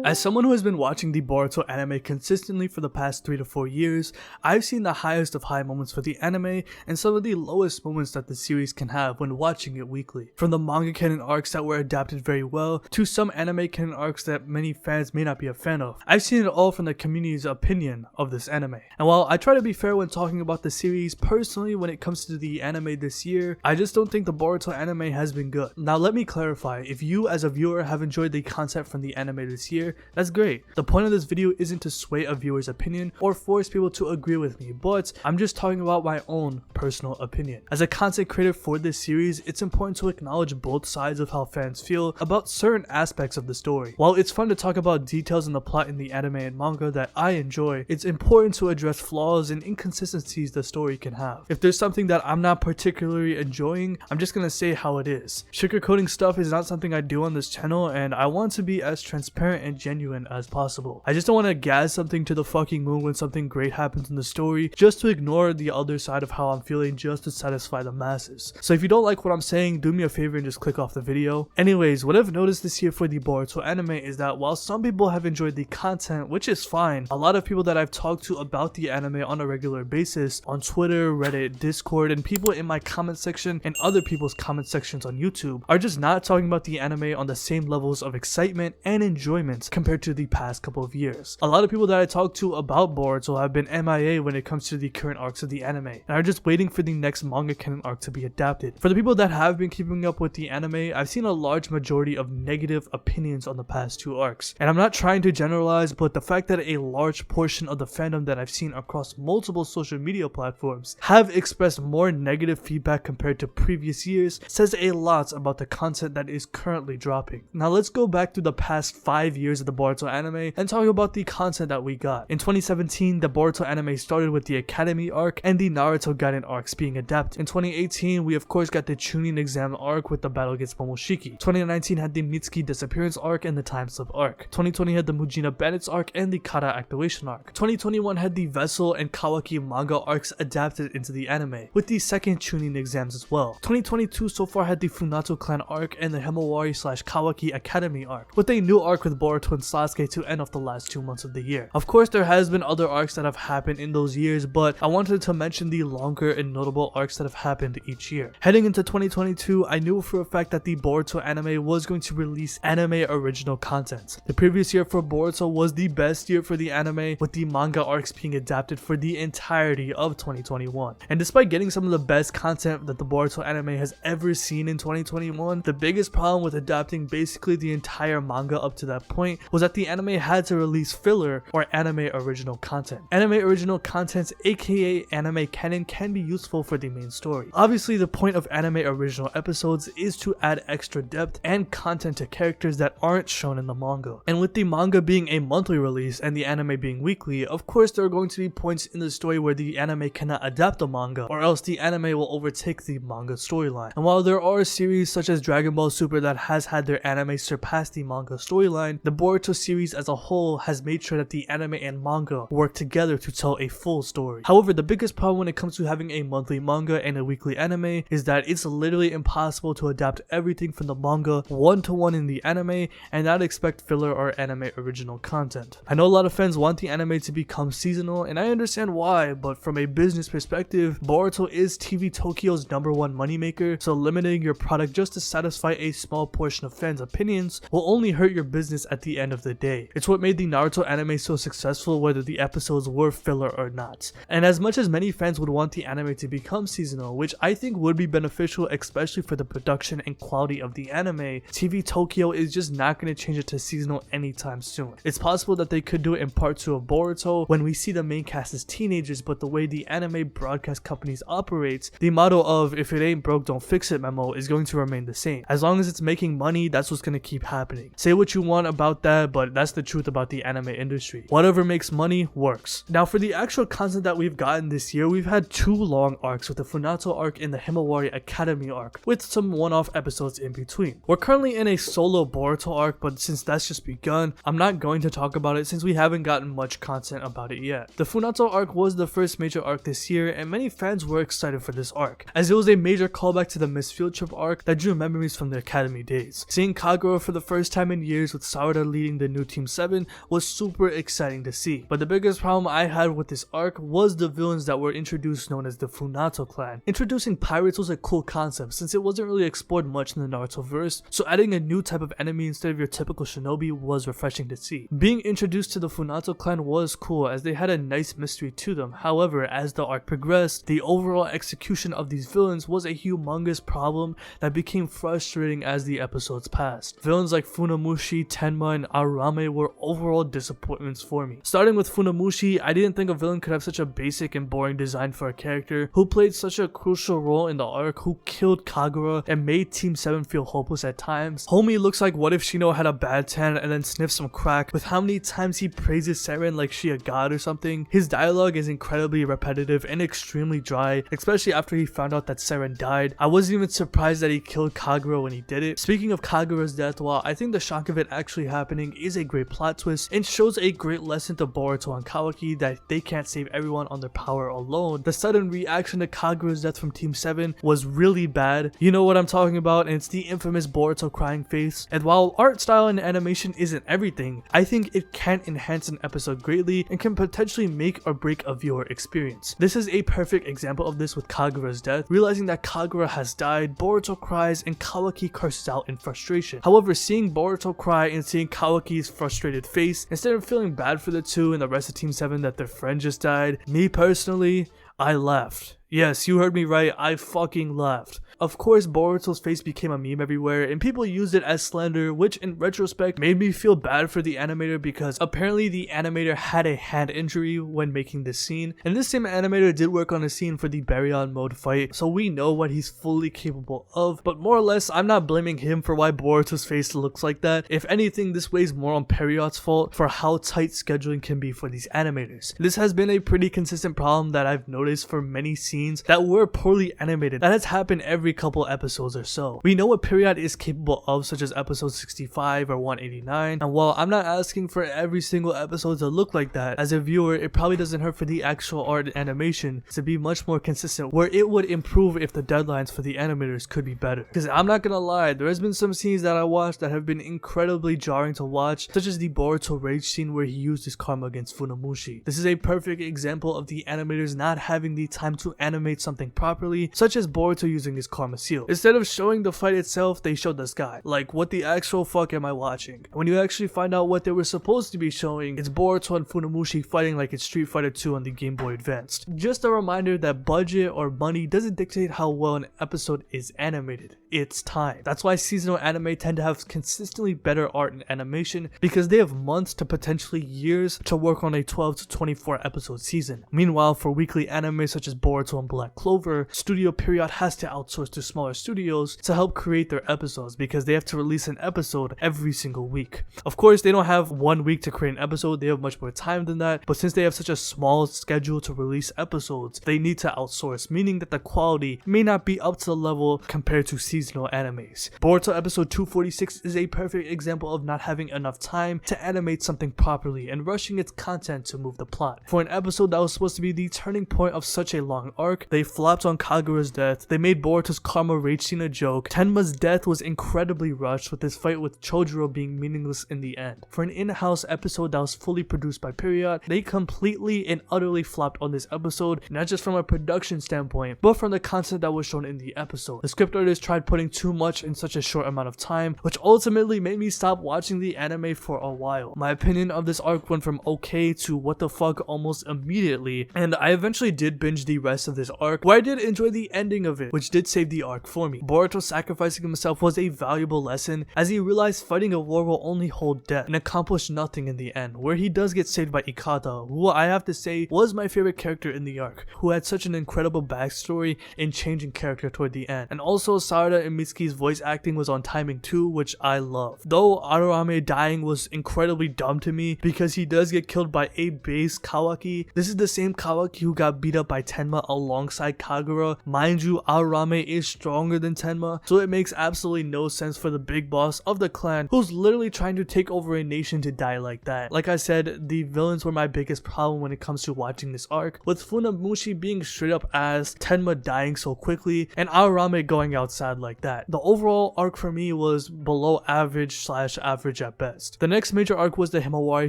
As someone who has been watching the Boruto anime consistently for the past 3 to 4 years, I've seen the highest of high moments for the anime and some of the lowest moments that the series can have when watching it weekly. From the manga canon arcs that were adapted very well, to some anime canon arcs that many fans may not be a fan of. I've seen it all from the community's opinion of this anime. And while I try to be fair when talking about the series, personally when it comes to the anime this year, I just don't think the Boruto anime has been good. Now let me clarify, if you as a viewer have enjoyed the content from the anime this year, that's great. The point of this video isn't to sway a viewer's opinion or force people to agree with me, but I'm just talking about my own personal opinion. As a content creator for this series, it's important to acknowledge both sides of how fans feel about certain aspects of the story. While it's fun to talk about details in the plot in the anime and manga that I enjoy, it's important to address flaws and inconsistencies the story can have. If there's something that I'm not particularly enjoying, I'm just gonna say how it is. Sugarcoating stuff is not something I do on this channel, and I want to be as transparent and genuine as possible. I just don't want to gas something to the fucking moon when something great happens in the story just to ignore the other side of how I'm feeling just to satisfy the masses. So if you don't like what I'm saying, do me a favor and just click off the video. Anyways, what I've noticed this year for the Boruto anime is that while some people have enjoyed the content, which is fine, a lot of people that I've talked to about the anime on a regular basis on Twitter, Reddit, Discord, and people in my comment section and other people's comment sections on YouTube are just not talking about the anime on the same levels of excitement and enjoyment compared to the past couple of years. A lot of people that I talked to about Boruto have been MIA when it comes to the current arcs of the anime and are just waiting for the next manga canon arc to be adapted. For the people that have been keeping up with the anime, I've seen a large majority of negative opinions on the past 2 arcs. And I'm not trying to generalize, but the fact that a large portion of the fandom that I've seen across multiple social media platforms have expressed more negative feedback compared to previous years says a lot about the content that is currently dropping. Now let's go back to the past 5 years of the Boruto anime and talk about the content that we got. In 2017, the Boruto anime started with the Academy arc and the Naruto Gaiden arcs being adapted. In 2018, we of course got the Chunin exam arc with the battle against Momoshiki. 2019 had the Mitsuki disappearance arc and the time slip arc. 2020 had the Mujina bandits arc and the Kara activation arc. 2021 had the Vessel and Kawaki manga arcs adapted into the anime, with the second Chunin exams as well. 2022 so far had the Funato clan arc and the Himawari/Kawaki Academy arc, with a new arc with Boruto and Sasuke to end off the last 2 months of the year. Of course, there has been other arcs that have happened in those years, but I wanted to mention the longer and notable arcs that have happened each year. Heading into 2022, I knew for a fact that the Boruto anime was going to release anime original content. The previous year for Boruto was the best year for the anime, with the manga arcs being adapted for the entirety of 2021. And despite getting some of the best content that the Boruto anime has ever seen in 2021, the biggest problem with adapting basically the entire manga up to that point was that the anime had to release filler or anime original content. Anime original content, aka anime canon, can be useful for the main story. Obviously, the point of anime original episodes is to add extra depth and content to characters that aren't shown in the manga. And with the manga being a monthly release and the anime being weekly, of course there are going to be points in the story where the anime cannot adapt the manga, or else the anime will overtake the manga storyline. And while there are series such as Dragon Ball Super that has had their anime surpass the manga storyline, the Boruto series as a whole has made sure that the anime and manga work together to tell a full story. However, the biggest problem when it comes to having a monthly manga and a weekly anime is that it's literally impossible to adapt everything from the manga one-to-one in the anime and not expect filler or anime original content. I know a lot of fans want the anime to become seasonal, and I understand why, but from a business perspective, Boruto is TV Tokyo's #1 moneymaker, so limiting your product just to satisfy a small portion of fans' opinions will only hurt your business at the end of the day. It's what made the Naruto anime so successful, whether the episodes were filler or not. And as much as many fans would want the anime to become seasonal, which I think would be beneficial especially for the production and quality of the anime, TV Tokyo is just not going to change it to seasonal anytime soon. It's possible that they could do it in part 2 of Boruto when we see the main cast as teenagers, but the way the anime broadcast companies operate, the motto of "if it ain't broke don't fix it" memo is going to remain the same. As long as it's making money, that's what's going to keep happening. Say what you want about that, but that's the truth about the anime industry. Whatever makes money works. Now for the actual content that we've gotten this year, we've had 2 long arcs with the Funato arc and the Himawari Academy arc, with some one-off episodes in between. We're currently in a solo Boruto arc, but since that's just begun, I'm not going to talk about it since we haven't gotten much content about it yet. The Funato arc was the first major arc this year, and many fans were excited for this arc, as it was a major callback to the Miss Field Trip arc that drew memories from the Academy days. Seeing Kagura for the first time in years with Sarada Sarada leading the new Team 7 was super exciting to see. But the biggest problem I had with this arc was the villains that were introduced, known as the Funato clan. Introducing pirates was a cool concept since it wasn't really explored much in the Naruto verse, so adding a new type of enemy instead of your typical shinobi was refreshing to see. Being introduced to the Funato clan was cool as they had a nice mystery to them. However, as the arc progressed, the overall execution of these villains was a humongous problem that became frustrating as the episodes passed. Villains like Funamushi, Tenma, and Arame were overall disappointments for me. Starting with Funamushi, I didn't think a villain could have such a basic and boring design for a character who played such a crucial role in the arc, who killed Kagura and made Team 7 feel hopeless at times. Homie looks like what if Shino had a bad tan and then sniffed some crack. With how many times he praises Seren like she a god or something. His dialogue is incredibly repetitive and extremely dry, especially after he found out that Seren died. I wasn't even surprised that he killed Kagura when he did it. Speaking of Kagura's death, while I think the shock of it actually happening is a great plot twist and shows a great lesson to Boruto and Kawaki that they can't save everyone on their power alone, the sudden reaction to Kagura's death from Team 7 was really bad. You know what I'm talking about, and it's the infamous Boruto crying face. And while art style and animation isn't everything, I think it can enhance an episode greatly and can potentially make or break a viewer experience. This is a perfect example of this with Kagura's death. Realizing that Kagura has died, Boruto cries and Kawaki curses out in frustration. However, seeing Boruto cry and seeing Kawaki's frustrated face, instead of feeling bad for the two and the rest of Team 7 that their friend just died, me personally, I laughed. Yes, you heard me right, I fucking laughed. Of course, Boruto's face became a meme everywhere and people used it as slander, which in retrospect made me feel bad for the animator because apparently the animator had a hand injury when making this scene, and this same animator did work on a scene for the Baryon mode fight, so we know what he's fully capable of. But more or less, I'm not blaming him for why Boruto's face looks like that. If anything, this weighs more on Period's fault for how tight scheduling can be for these animators. This has been a pretty consistent problem that I've noticed for many scenes that were poorly animated. That has happened every couple episodes or so. We know what Period is capable of, such as episode 65 or 189, and while I'm not asking for every single episode to look like that, as a viewer it probably doesn't hurt for the actual art and animation to be much more consistent, where it would improve if the deadlines for the animators could be better. Because I'm not gonna lie, there has been some scenes that I watched that have been incredibly jarring to watch, such as the Boruto rage scene where he used his karma against Funamushi. This is a perfect example of the animators not having the time to animate something properly, such as Boruto using his karma seal. Instead of showing the fight itself, they showed the sky. Like, what the actual fuck am I watching? When you actually find out what they were supposed to be showing, it's Boruto and Funamushi fighting like it's Street Fighter 2 on the Game Boy Advance. Just a reminder that budget or money doesn't dictate how well an episode is animated. It's time. That's why seasonal anime tend to have consistently better art and animation, because they have months to potentially years to work on a 12 to 24 episode season. Meanwhile, for weekly anime such as Boruto and Black Clover, Studio Period has to outsource to smaller studios to help create their episodes because they have to release an episode every single week. Of course, they don't have 1 week to create an episode, they have much more time than that, but since they have such a small schedule to release episodes, they need to outsource, meaning that the quality may not be up to the level compared to seasonal animes. Boruto episode 246 is a perfect example of not having enough time to animate something properly and rushing its content to move the plot. For an episode that was supposed to be the turning point of such a long arc, they flopped on Kagura's death, they made Boruto's karma rage scene a joke, Tenma's death was incredibly rushed with his fight with Chojuro being meaningless in the end. For an in-house episode that was fully produced by Period, they completely and utterly flopped on this episode, not just from a production standpoint, but from the content that was shown in the episode. The script artist tried putting too much in such a short amount of time, which ultimately made me stop watching the anime for a while. My opinion of this arc went from okay to what the fuck almost immediately, and I eventually did binge the rest of this arc, where I did enjoy the ending of it, which did save the arc for me. Boruto sacrificing himself was a valuable lesson, as he realized fighting a war will only hold death and accomplish nothing in the end, where he does get saved by Ikata, who I have to say was my favorite character in the arc, who had such an incredible backstory and changing character toward the end. And also Sarada and Mitsuki's voice acting was on timing too, which I love. Though Arame dying was incredibly dumb to me because he does get killed by a base Kawaki. This is the same Kawaki who got beat up by Tenma alongside Kagura. Mind you, Arame is stronger than Tenma, so it makes absolutely no sense for the big boss of the clan, who's literally trying to take over a nation, to die like that. Like I said, the villains were my biggest problem when it comes to watching this arc, with Funamushi being straight up ass, Tenma dying so quickly, and Aorame going outside like that. The overall arc for me was below average / average at best. The next major arc was the Himawari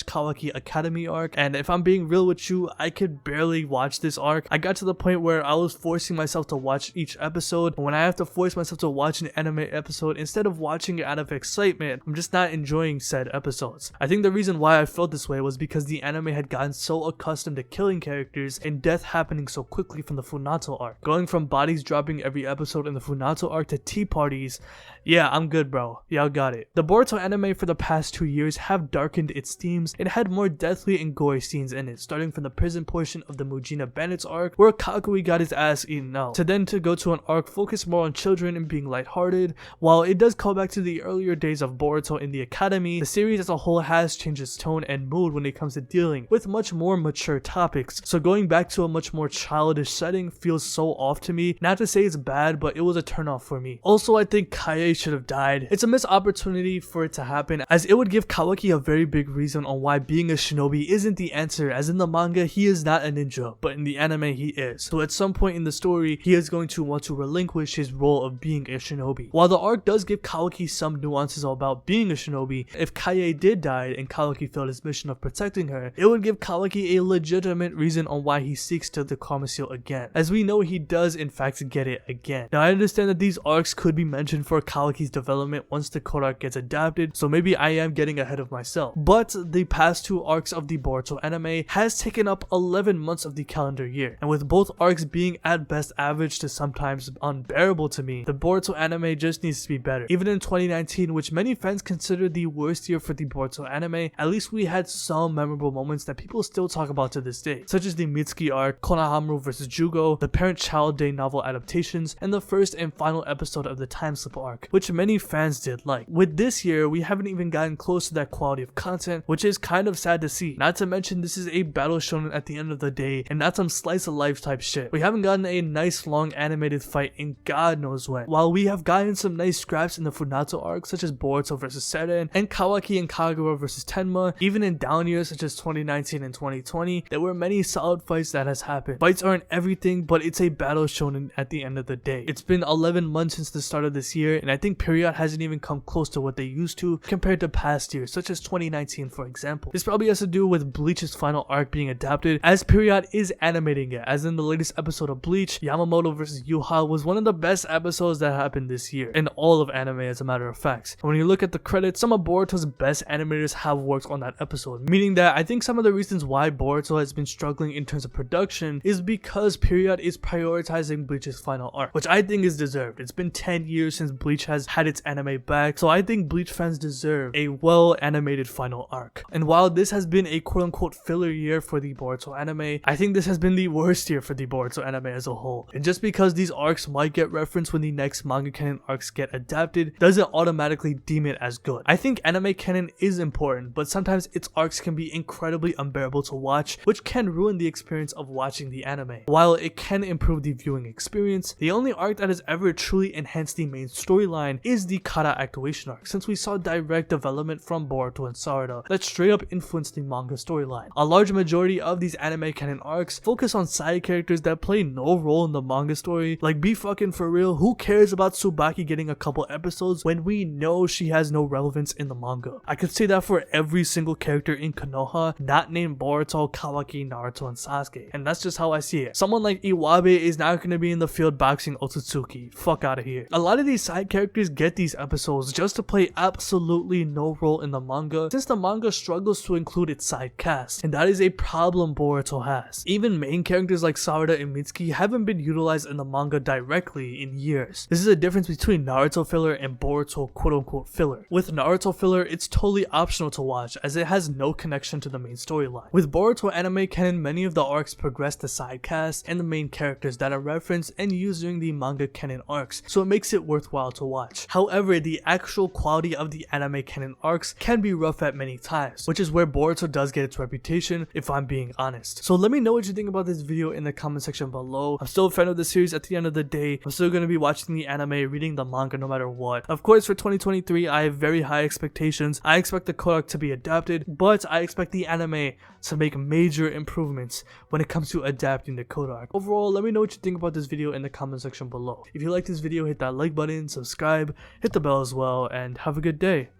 / Kawaki Academy arc, and if I'm being real with you, I could barely watch this arc. I got to the point where I was forcing myself to watch each episode, and when I have to force myself to watch an anime episode instead of watching it out of excitement, I'm just not enjoying said episodes. I think the reason why I felt this way was because the anime had gotten so accustomed to killing characters and death happening so quickly from the Funato arc. Going from bodies dropping every episode in the Funato arc to tea parties, yeah, I'm good, bro. Y'all got it. The Boruto anime for the past 2 years have darkened its themes and had more deathly and gory scenes in it, starting from the prison portion of the Mujina Bandits arc, where Kakui got his ass eaten out, to go to an arc focused more on children and being lighthearted. While it does call back to the earlier days of Boruto in the academy, the series as a whole has changed its tone and mood when it comes to dealing with much more mature topics, so going back to a much more childish setting feels so off to me. Not to say it's bad, but it was a turnoff for me. Also, I think Kaie should have died. It's a missed opportunity for it to happen, as it would give Kawaki a very big reason on why being a shinobi isn't the answer, as in the manga he is not a ninja, but in the anime he is. So at some point in the story, he is going to want to relinquish his role of being a shinobi. While the arc does give Kawaki some nuances about being a shinobi, if Kaie did die and Kawaki failed his mission of protecting her, it would give Kawaki a legitimate reason on why he seeks to the Karma Seal again, as we know he does in fact get it again. Now I understand that these arcs could be mentioned for Kawaki's development once the code arc gets adapted, so maybe I am getting ahead of myself, but the past 2 arcs of the Boruto anime has taken up 11 months of the calendar year, and with both arcs being at best average to sometimes unbearable to me, the Boruto anime just needs to be better. Even in 2019, which many fans consider the worst year for the Boruto anime, at least we had some memorable moments that people still talk about to this day, such as the Mitsuki arc, Konohamaru vs Jugo, the Parent-Child Day novel adaptations, and the first and final episode of the Time Slip arc, which many fans did like. With this year, we haven't even gotten close to that quality of content, which is kind of sad to see. Not to mention, this is a battle shonen at the end of the day, and not some slice of life type shit. We haven't gotten a nice long animated fight in God knows when. While we have gotten some nice scraps in the Funato arc, such as Boruto vs Seren, and Kawaki and Kagura vs Tenma, even in down years such as 2019 and 2020, there were many solid fights that has happened. Fights aren't everything, but it's a battle shonen at the end of the day. It's been 11 months since the start of this year, and I think Period hasn't even come close to what they used to compared to past years, such as 2019 for example. This probably has to do with Bleach's final arc being adapted, as Period is animating it, as in the latest episode of Bleach, Yamamoto vs Yuha was one of the best episodes that happened this year, in all of anime as a matter of fact. And when you look at the credits, some of Boruto's best animators have worked on that episode, meaning that I think some of the reasons why Boruto has been struggling in terms of production is because Period is prioritizing Bleach's final arc, which I think is deserved. It's been 10 years since Bleach has had its anime back, so I think Bleach fans deserve a well animated final arc. And while this has been a quote unquote filler year for the Boruto anime, I think this has been the worst year for the Boruto anime as a whole. And just because these arcs might get referenced when the next manga canon arcs get adapted doesn't automatically deem it as good. I think anime canon is important, but sometimes its arcs can be incredibly unbearable to watch, which can ruin the experience of watching the anime. While it can improve the viewing experience, the only arc that has ever truly enhanced the main storyline is the Kara activation arc, since we saw direct development from Boruto and Sarada that straight up influenced the manga storyline. A large majority of these anime canon arcs focus on side characters that play no role in the manga story. Like, be fucking for real, who cares about Tsubaki getting a couple episodes when we know she has no relevance in the manga? I could say that for every single character in Konoha not named Boruto, Kawaki, Naruto, and Sasuke, and that's just how I see it. Someone like Iwabe is not going to be in the field boxing Otsutsuki. Fuck out of here. A lot of these side characters get these episodes just to play absolutely no role in the manga, since the manga struggles to include its side cast, and that is a problem Boruto has. Even main characters like Sarada and Mitsuki haven't been utilized in the manga directly in years. This is a difference between Naruto filler and Boruto quote unquote filler. With Naruto filler, it's totally optional to watch, as it has no connection to the main storyline. With Boruto anime canon, many of the arcs progress the side cast and the main characters that are referenced and used during the manga canon arcs, so it makes it worthwhile to watch. However, the actual quality of the anime canon arcs can be rough at many times, which is where Boruto does get its reputation, if I'm being honest. So let me know what you think about this video in the comment section below. I'm still a fan of the series at the end of the day, I'm still gonna be watching the anime, reading the manga no matter what. Of course, for 2023, I have very high expectations. I expect the code arc to be adapted, but I expect the anime to make major improvements when it comes to adapting the code arc. Overall, let me know what you think about this video in the comment section below. If you like this video, hit that like button, subscribe, hit the bell as well, and have a good day.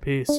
Peace.